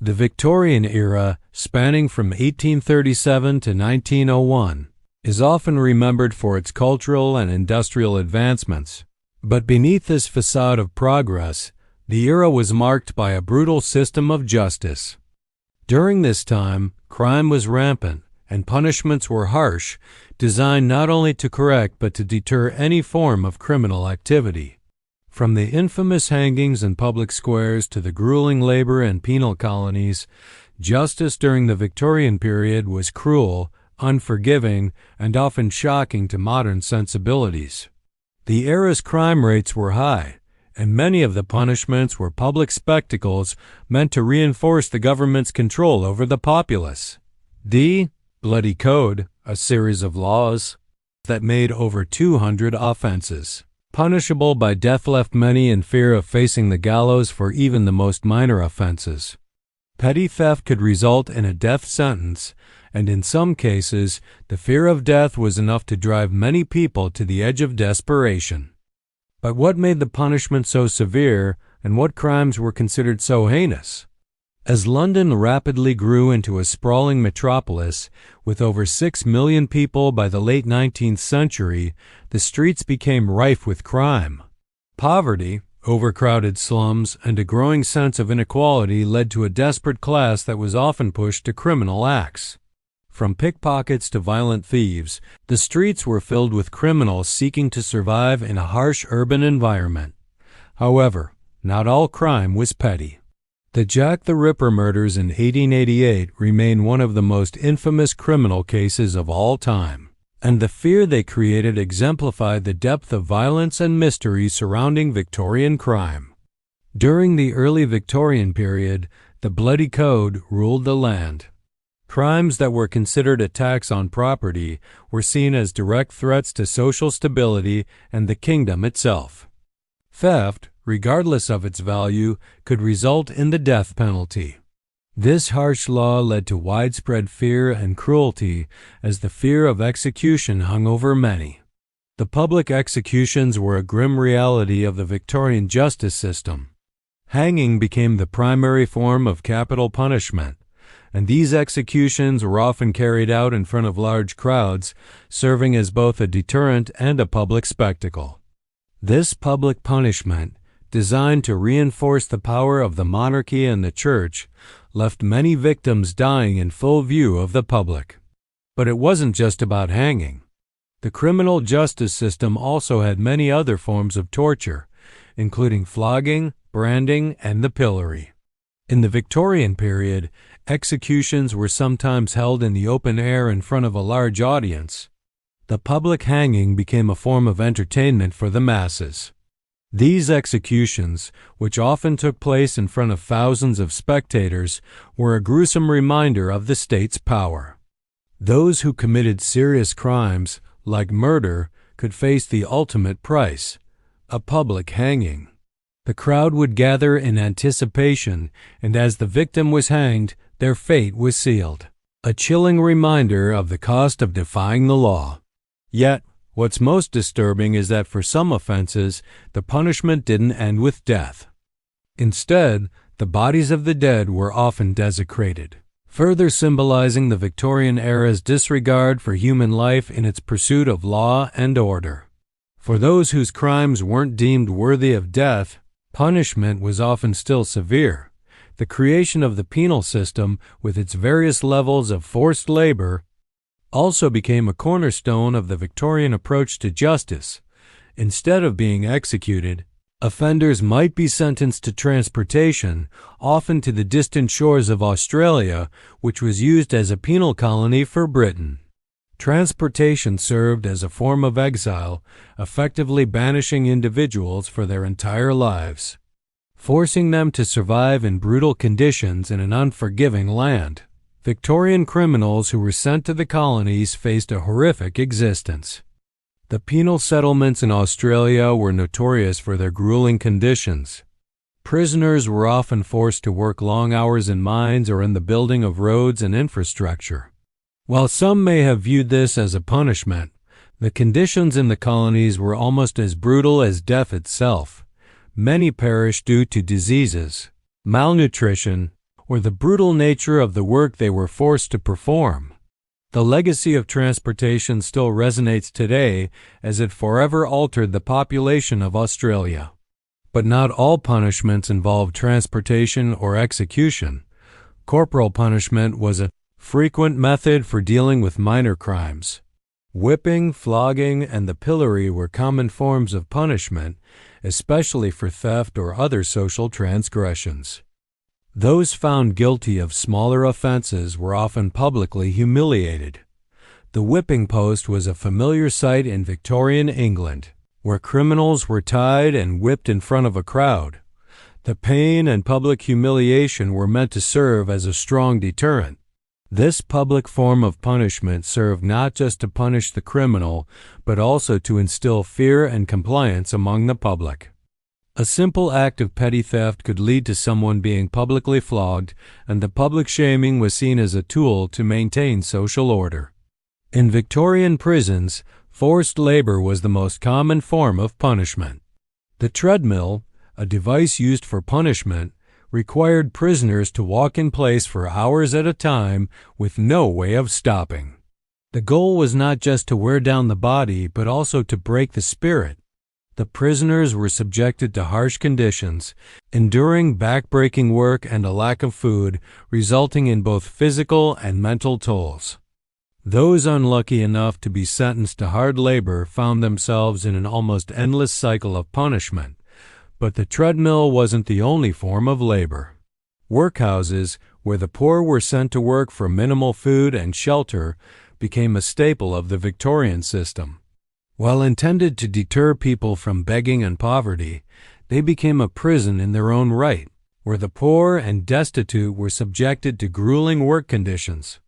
The Victorian era, spanning from 1837 to 1901, is often remembered for its cultural and industrial advancements. But beneath this facade of progress, the era was marked by a brutal system of justice. During this time, crime was rampant, and punishments were harsh, designed not only to correct but to deter any form of criminal activity. From the infamous hangings in public squares to the grueling labor and penal colonies, justice during the Victorian period was cruel, unforgiving, and often shocking to modern sensibilities. The era's crime rates were high, and many of the punishments were public spectacles meant to reinforce the government's control over the populace. The Bloody Code, a series of laws that made over 200 offenses punishable by death, left many in fear of facing the gallows for even the most minor offenses. Petty theft could result in a death sentence, and in some cases, the fear of death was enough to drive many people to the edge of desperation. But what made the punishment so severe, and what crimes were considered so heinous? As London rapidly grew into a sprawling metropolis, with over 6 million people by the late 19th century, the streets became rife with crime. Poverty, overcrowded slums, and a growing sense of inequality led to a desperate class that was often pushed to criminal acts. From pickpockets to violent thieves, the streets were filled with criminals seeking to survive in a harsh urban environment. However, not all crime was petty. The Jack the Ripper murders in 1888 remain one of the most infamous criminal cases of all time, and the fear they created exemplified the depth of violence and mystery surrounding Victorian crime. During the early Victorian period, the Bloody Code ruled the land. Crimes that were considered attacks on property were seen as direct threats to social stability and the kingdom itself. Theft, regardless of its value, could result in the death penalty. This harsh law led to widespread fear and cruelty as the fear of execution hung over many. The public executions were a grim reality of the Victorian justice system. Hanging became the primary form of capital punishment, and these executions were often carried out in front of large crowds, serving as both a deterrent and a public spectacle. This public punishment, designed to reinforce the power of the monarchy and the church, left many victims dying in full view of the public. But it wasn't just about hanging. The criminal justice system also had many other forms of torture, including flogging, branding, and the pillory. In the Victorian period, executions were sometimes held in the open air in front of a large audience. The public hanging became a form of entertainment for the masses. These executions, which often took place in front of thousands of spectators, were a gruesome reminder of the state's power. Those who committed serious crimes, like murder, could face the ultimate price, a public hanging. The crowd would gather in anticipation, and as the victim was hanged, their fate was sealed. A chilling reminder of the cost of defying the law. Yet, what's most disturbing is that for some offenses, the punishment didn't end with death. Instead, the bodies of the dead were often desecrated, further symbolizing the Victorian era's disregard for human life in its pursuit of law and order. For those whose crimes weren't deemed worthy of death, punishment was often still severe. The creation of the penal system, with its various levels of forced labor, also became a cornerstone of the Victorian approach to justice. Instead of being executed, offenders might be sentenced to transportation, often to the distant shores of Australia, which was used as a penal colony for Britain. Transportation served as a form of exile, effectively banishing individuals for their entire lives, forcing them to survive in brutal conditions in an unforgiving land. Victorian criminals who were sent to the colonies faced a horrific existence. The penal settlements in Australia were notorious for their grueling conditions. Prisoners were often forced to work long hours in mines or in the building of roads and infrastructure. While some may have viewed this as a punishment, the conditions in the colonies were almost as brutal as death itself. Many perished due to diseases, malnutrition, or the brutal nature of the work they were forced to perform. The legacy of transportation still resonates today as it forever altered the population of Australia. But not all punishments involved transportation or execution. Corporal punishment was a frequent method for dealing with minor crimes. Whipping, flogging, and the pillory were common forms of punishment, especially for theft or other social transgressions. Those found guilty of smaller offenses were often publicly humiliated. The whipping post was a familiar sight in Victorian England, where criminals were tied and whipped in front of a crowd. The pain and public humiliation were meant to serve as a strong deterrent. This public form of punishment served not just to punish the criminal, but also to instill fear and compliance among the public. A simple act of petty theft could lead to someone being publicly flogged, and the public shaming was seen as a tool to maintain social order. In Victorian prisons, forced labor was the most common form of punishment. The treadmill, a device used for punishment, required prisoners to walk in place for hours at a time with no way of stopping. The goal was not just to wear down the body, but also to break the spirit. The prisoners were subjected to harsh conditions, enduring back-breaking work and a lack of food, resulting in both physical and mental tolls. Those unlucky enough to be sentenced to hard labor found themselves in an almost endless cycle of punishment. But the treadmill wasn't the only form of labor. Workhouses, where the poor were sent to work for minimal food and shelter, became a staple of the Victorian system. While intended to deter people from begging and poverty, they became a prison in their own right, where the poor and destitute were subjected to grueling work conditions.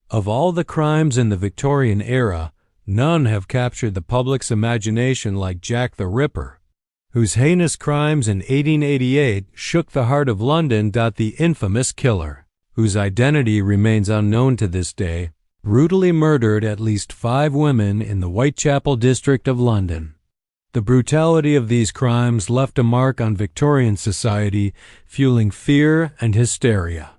Of all the crimes in the Victorian era, none have captured the public's imagination like Jack the Ripper, whose heinous crimes in 1888 shook the heart of London. The infamous killer, whose identity remains unknown to this day, brutally murdered at least 5 women in the Whitechapel district of London. The brutality of these crimes left a mark on Victorian society, fueling fear and hysteria.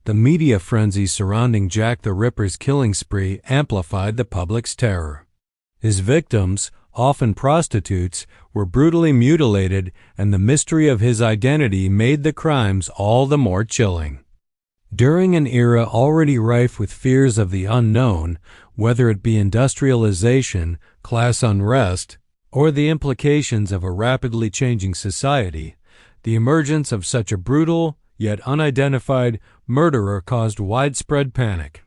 The media frenzy surrounding Jack the Ripper's killing spree amplified the public's terror. His victims, often prostitutes, were brutally mutilated, and the mystery of his identity made the crimes all the more chilling. During an era already rife with fears of the unknown, whether it be industrialization, class unrest, or the implications of a rapidly changing society, the emergence of such a brutal, yet unidentified, murderer caused widespread panic.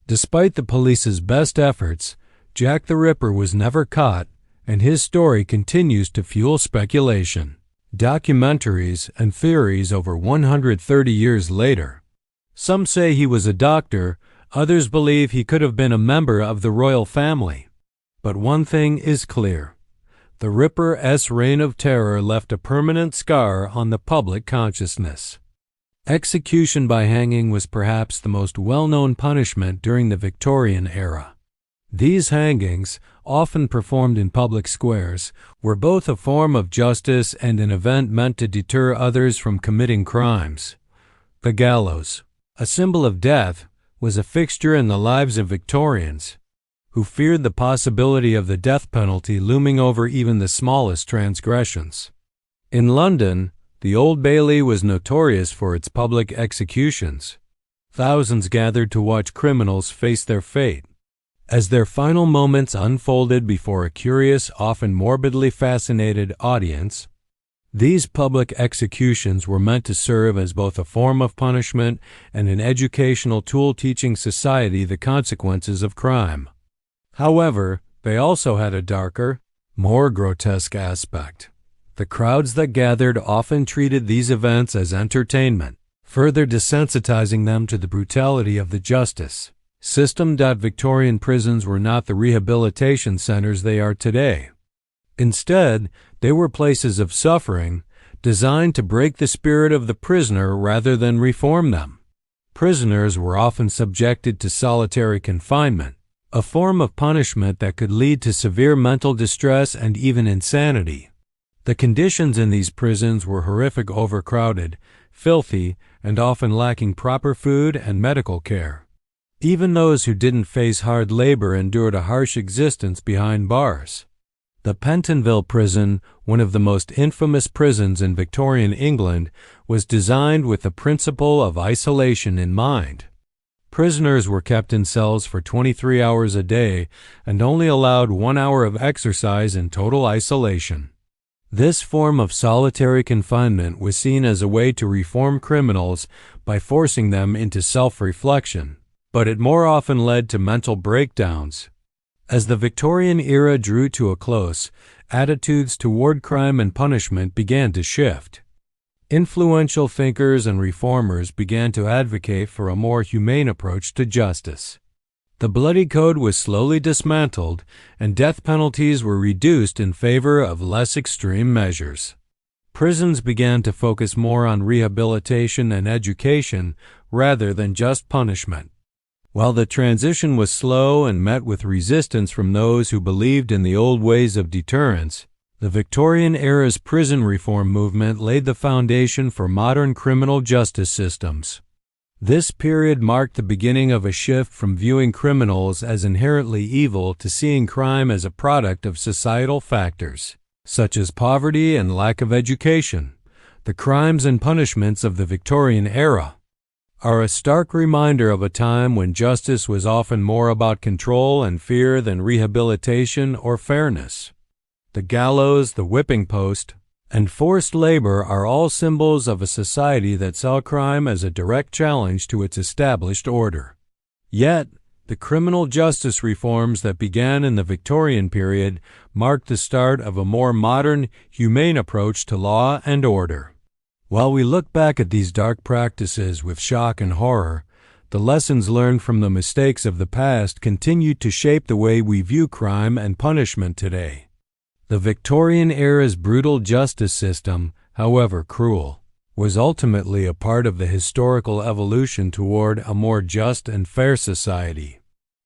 Despite the police's best efforts, Jack the Ripper was never caught, and his story continues to fuel speculation, documentaries, and theories over 130 years later. Some say he was a doctor, others believe he could have been a member of the royal family. But one thing is clear. The Ripper's reign of terror left a permanent scar on the public consciousness. Execution by hanging was perhaps the most well-known punishment during the Victorian era. These hangings, often performed in public squares, were both a form of justice and an event meant to deter others from committing crimes. The gallows, a symbol of death, was a fixture in the lives of Victorians, who feared the possibility of the death penalty looming over even the smallest transgressions. In London, the Old Bailey was notorious for its public executions. Thousands gathered to watch criminals face their fate. As their final moments unfolded before a curious, often morbidly fascinated audience, these public executions were meant to serve as both a form of punishment and an educational tool teaching society the consequences of crime. However, they also had a darker, more grotesque aspect. The crowds that gathered often treated these events as entertainment, further desensitizing them to the brutality of the justice system. Victorian prisons were not the rehabilitation centers they are today. Instead, they were places of suffering, designed to break the spirit of the prisoner rather than reform them. Prisoners were often subjected to solitary confinement, a form of punishment that could lead to severe mental distress and even insanity. The conditions in these prisons were horrific: overcrowded, filthy, and often lacking proper food and medical care. Even those who didn't face hard labor endured a harsh existence behind bars. The Pentonville prison, one of the most infamous prisons in Victorian England, was designed with the principle of isolation in mind. Prisoners were kept in cells for 23 hours a day and only allowed 1 hour of exercise in total isolation. This form of solitary confinement was seen as a way to reform criminals by forcing them into self-reflection, but it more often led to mental breakdowns. As the Victorian era drew to a close, attitudes toward crime and punishment began to shift. Influential thinkers and reformers began to advocate for a more humane approach to justice. The bloody code was slowly dismantled, and death penalties were reduced in favor of less extreme measures. Prisons began to focus more on rehabilitation and education rather than just punishment. While the transition was slow and met with resistance from those who believed in the old ways of deterrence, the Victorian era's prison reform movement laid the foundation for modern criminal justice systems. This period marked the beginning of a shift from viewing criminals as inherently evil to seeing crime as a product of societal factors, such as poverty and lack of education. The crimes and punishments of the Victorian era are a stark reminder of a time when justice was often more about control and fear than rehabilitation or fairness. The gallows, the whipping post, and forced labor are all symbols of a society that saw crime as a direct challenge to its established order. Yet, the criminal justice reforms that began in the Victorian period marked the start of a more modern, humane approach to law and order. While we look back at these dark practices with shock and horror, the lessons learned from the mistakes of the past continue to shape the way we view crime and punishment today. The Victorian era's brutal justice system, however cruel, was ultimately a part of the historical evolution toward a more just and fair society.